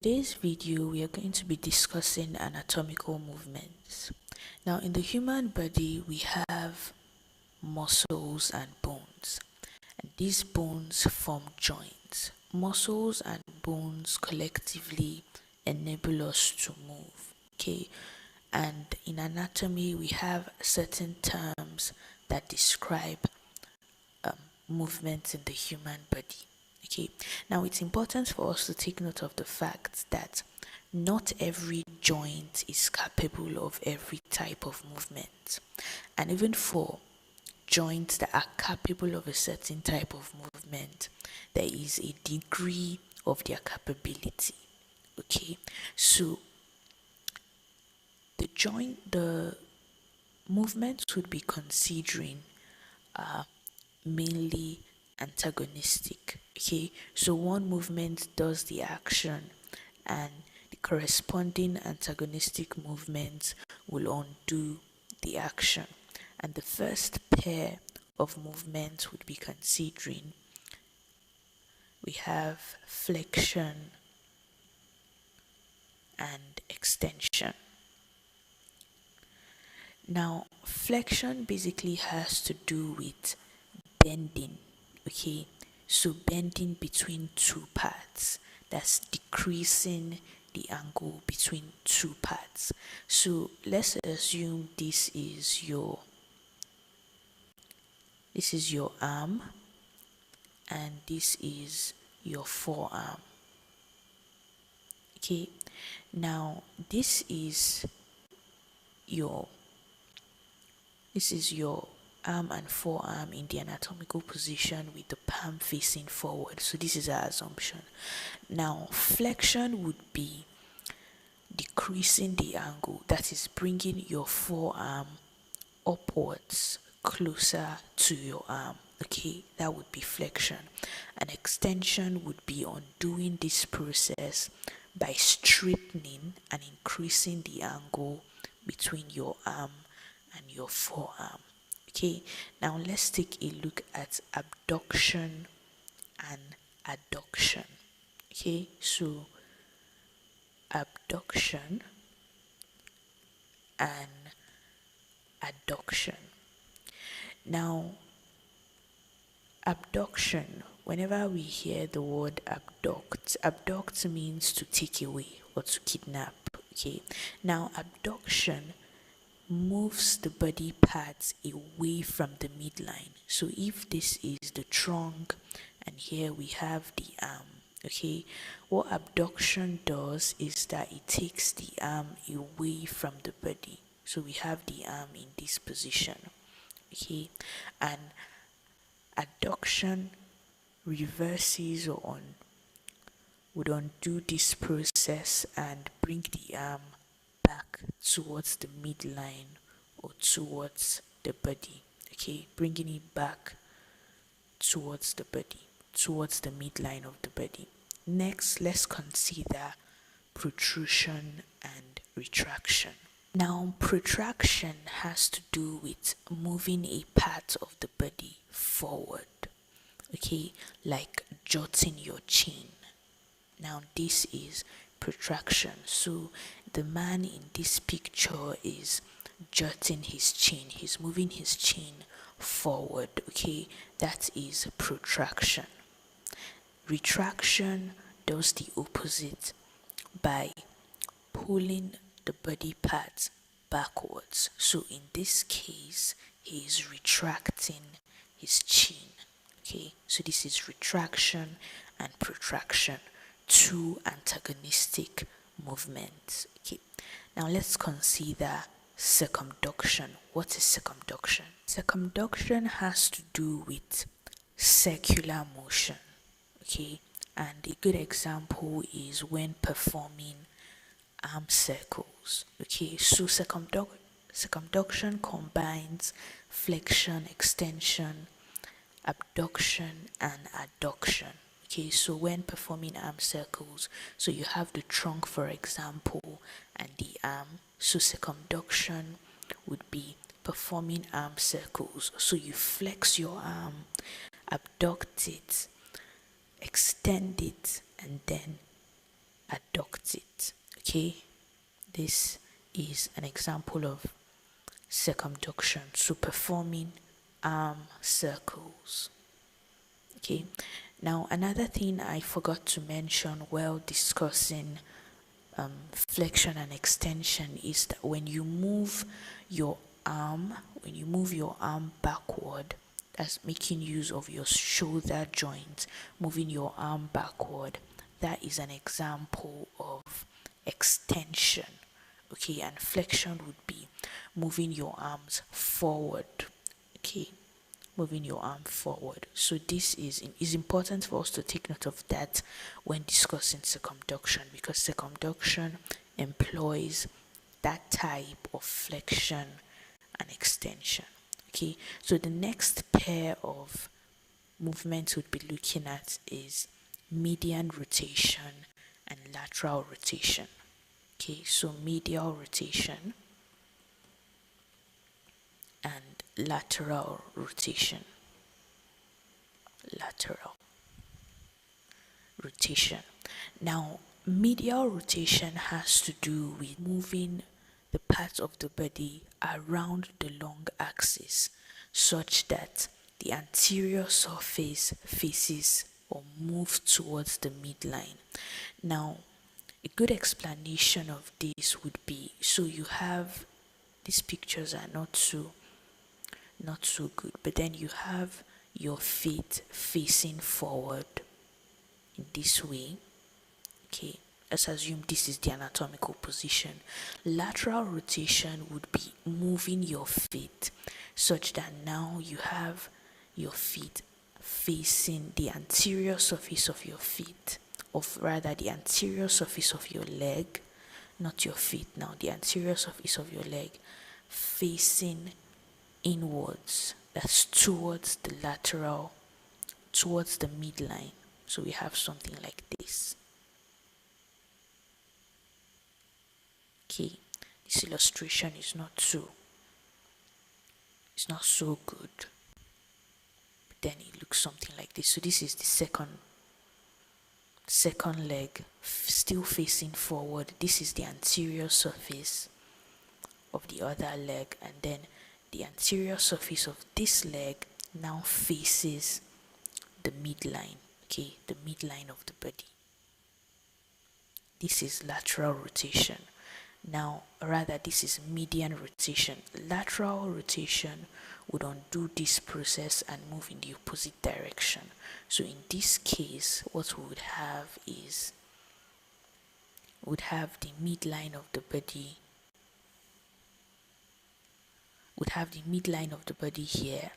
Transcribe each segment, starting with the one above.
Today's video, we are going to be discussing anatomical movements. Now, in the human body, we have muscles and bones, and these bones form joints. Muscles and bones collectively enable us to move, okay? And in anatomy, we have certain terms that describe movements in the human body. Okay, now it's important for us to take note of the fact that not every joint is capable of every type of movement, and even for joints that are capable of a certain type of movement, there is a degree of their capability. Okay, so the movements would be considering mainly antagonistic. Okay, so one movement does the action and the corresponding antagonistic movement will undo the action, and the first pair of movements would be considering we have flexion and extension. Now, flexion basically has to do with bending, okay? So bending between two parts, that's decreasing the angle between two parts. So let's assume this is your arm and this is your forearm. Okay, now this is your arm and forearm in the anatomical position with the palm facing forward. So this is our assumption. Now flexion would be decreasing the angle, that is bringing your forearm upwards closer to your arm. Okay, that would be flexion. And extension would be undoing this process by straightening and increasing the angle between your arm and your forearm. Okay, now let's take a look at abduction and adduction. Okay, so abduction and adduction. Now, abduction, whenever we hear the word abduct means to take away or to kidnap. Okay, now abduction moves the body parts away from the midline. So if this is the trunk and here we have the arm, okay, what abduction does is that it takes the arm away from the body. So we have the arm in this position, okay, and adduction reverses would undo this process and bring the arm back towards the midline or towards the body. Okay, bringing it back towards the body, towards the midline of the body. Next, let's consider protrusion and retraction. Now, protraction has to do with moving a part of the body forward, okay, like jutting your chin. Now, this is protraction. So, the man in this picture is jutting his chin, he's moving his chin forward, okay, that is protraction. Retraction does the opposite by pulling the body part backwards. So in this case, he is retracting his chin. Okay, so this is retraction and protraction, two antagonistic movements. Okay, now let's consider circumduction. What is circumduction? Circumduction has to do with circular motion. Okay, and a good example is when performing arm circles. Okay, so circumduction combines flexion, extension, abduction, and adduction. Okay, so when performing arm circles, so you have the trunk, for example, and the arm. So circumduction would be performing arm circles. So you flex your arm, abduct it, extend it, and then adduct it. Okay, this is an example of circumduction, so performing arm circles. Okay, now another thing I forgot to mention while discussing flexion and extension is that when you move your arm, backward, that's making use of your shoulder joint, moving your arm backward, that is an example of extension. Okay, and flexion would be moving your arms forward. Okay, moving your arm forward. So this is important for us to take note of that when discussing circumduction, because circumduction employs that type of flexion and extension. Okay, so the next pair of movements we'd be looking at is medial rotation and lateral rotation. Okay, so medial rotation and lateral rotation. Lateral rotation. Now, medial rotation has to do with moving the parts of the body around the long axis such that the anterior surface faces or moves towards the midline. Now, a good explanation of this would be, so you have, these pictures are not so good, but then you have your feet facing forward in this way. Okay, let's assume this is the anatomical position. Lateral rotation would be moving your feet such that now you have your feet facing the anterior surface of your feet, the anterior surface of your leg, not your feet now, the anterior surface of your leg facing inwards, that's towards the lateral, towards the midline. So we have something like this. Okay, this illustration is not so good, but then it looks something like this. So this is the second leg still facing forward. This is the anterior surface of the other leg, and then the anterior surface of this leg now faces the midline. Okay, the midline of the body. This is lateral rotation. Now, this is medial rotation. Lateral rotation would undo this process and move in the opposite direction. So in this case, what we would have is, the midline of the body, here.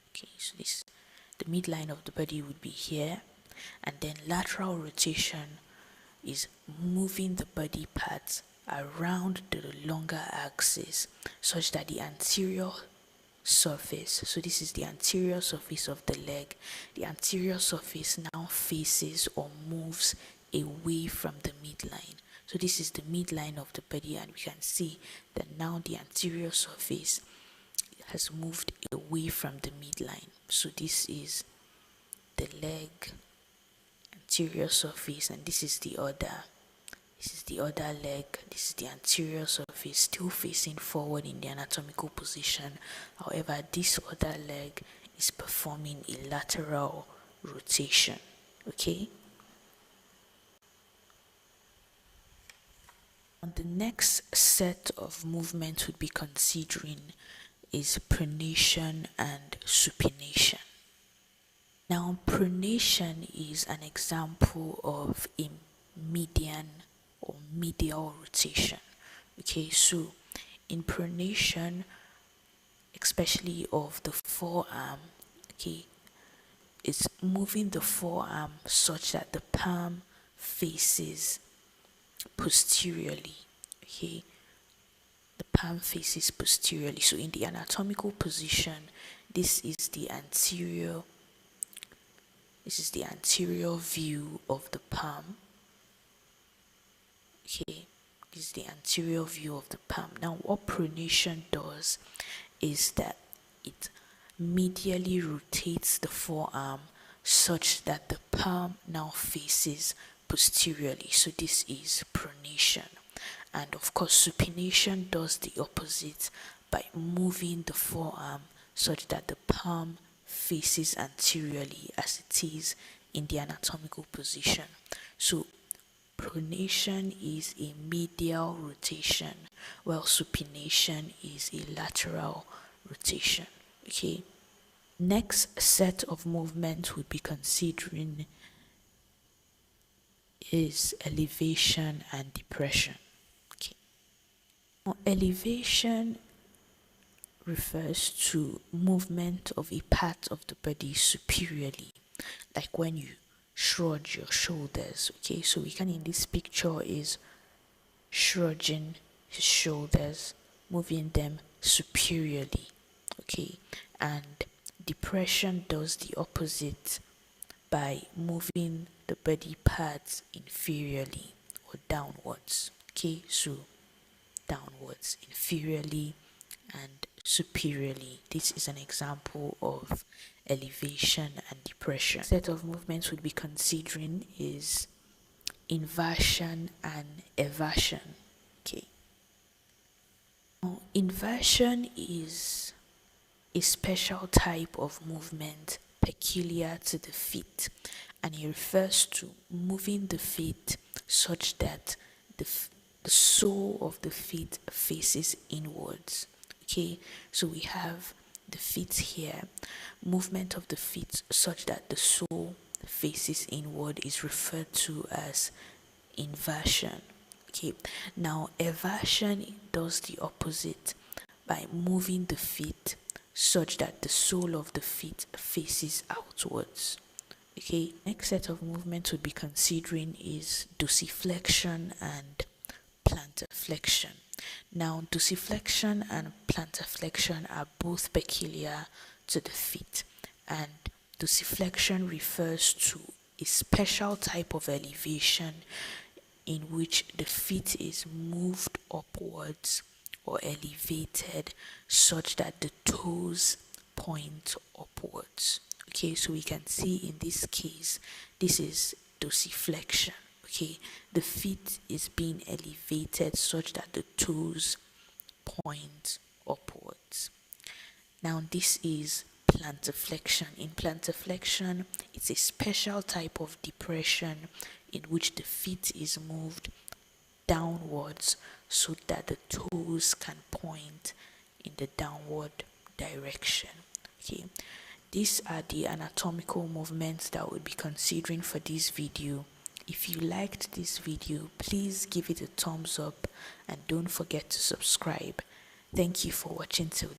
Okay, so the midline of the body would be here, and then lateral rotation is moving the body parts around the longer axis such that the anterior surface, so this is the anterior surface of the leg, the anterior surface now faces or moves away from the midline. So this is the midline of the body, and we can see that now the anterior surface has moved away from the midline. So this is the leg anterior surface, and this is the other leg. This is the anterior surface still facing forward in the anatomical position. However, this other leg is performing a lateral rotation. Okay, and the next set of movements we'd be considering is pronation and supination. Now, pronation is an example of a median or medial rotation. Okay, so in pronation, especially of the forearm, okay, it's moving the forearm such that the palm faces posteriorly. Okay, the palm faces posteriorly. So in the anatomical position, this is the anterior view of the palm. Okay, this is the anterior view of the palm. Now, what pronation does is that it medially rotates the forearm such that the palm now faces posteriorly. So this is pronation. And of course, supination does the opposite by moving the forearm such that the palm faces anteriorly as it is in the anatomical position. So pronation is a medial rotation, while supination is a lateral rotation. Okay. Next set of movements we'll be considering is elevation and depression. Okay. Now, elevation refers to movement of a part of the body superiorly, like when you shrug your shoulders. Okay, so we can in this picture is shrugging his shoulders, moving them superiorly. Okay, and depression does the opposite by moving the body parts inferiorly or downwards. Okay, so downwards, inferiorly, and superiorly. This is an example of elevation and depression. Set of movements we'll be considering is inversion and eversion. Okay. Now, inversion is a special type of movement peculiar to the feet, and it refers to moving the feet such that the sole of the feet faces inwards. Okay, so we have the feet here. Movement of the feet such that the sole faces inward is referred to as inversion. Okay, now eversion does the opposite by moving the feet such that the sole of the feet faces outwards. Okay, next set of movements we'll be considering is dorsiflexion and plantar flexion. Now, dorsiflexion and plantar flexion are both peculiar to the feet, and dorsiflexion refers to a special type of elevation in which the feet is moved upwards or elevated such that the toes point upwards. Okay, so we can see in this case, this is dorsiflexion. Okay, the feet is being elevated such that the toes point upwards. Now, this is plantar flexion. In plantar flexion, it's a special type of depression in which the feet is moved downwards so that the toes can point in the downward direction. Okay, these are the anatomical movements that we'll be considering for this video. If you liked this video, please give it a thumbs up and don't forget to subscribe. Thank you for watching till